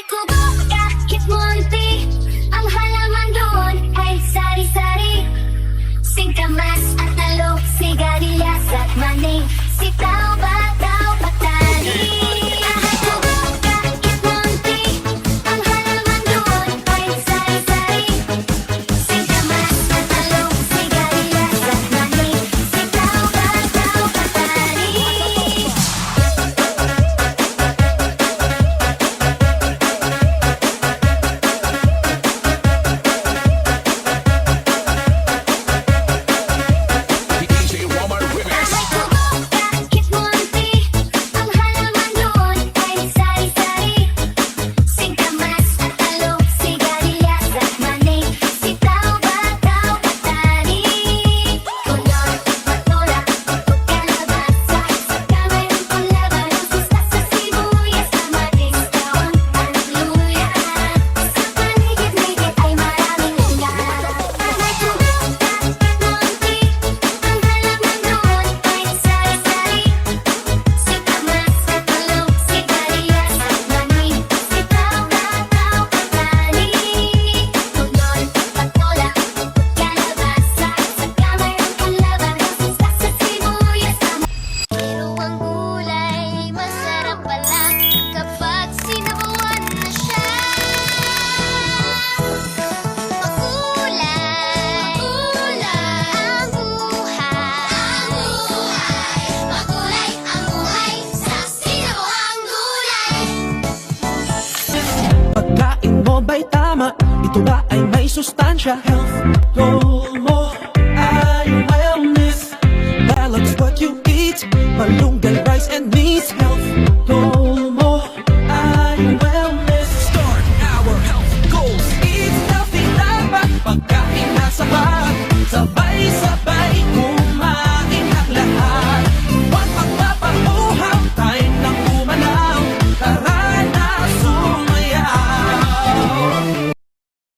kubo kahit munti, ang halaman doon ay sari-sari. Singkamas at talong, sigarilyas at mani, sitaw, bataw, patani. Kahit kubo kahit munti, ang halaman doon ay sari-sari. Singkamas at talong, sigarilyas at mani, sitaw, bataw, patani. DJ Romar Remix. Kahit kubo kahit munti, ang halaman doon ay sari-sari. Singkamas at talong, sigarilyas at mani, sitaw, bataw, patani. Kulot, patola, kalabasa, saka mayroon pang labanos, mustasa, sibuyas, kamatis, bawang, at luya. Sa paligid-ligid ay maraming luya. Kahit kubo kahit munti, ang halaman doon ay sari-sari. Singkamas at talong, sigarilyas at mani, sitaw, bataw, patani. Kulot, patola, kalabasa, saka mayroon pang labanos, mustasa, sibuyas, pero ang gulay masarap pala kapag sinabuan na siya. Makulay, ang buhay. Makulay ang buhay sa sinabuang gulay. Pagkain mo ba'y tama? Ito ba ay may sustansya? Health goal mo ay wellness. Balance what you eat, malunggay, rice and meat. Health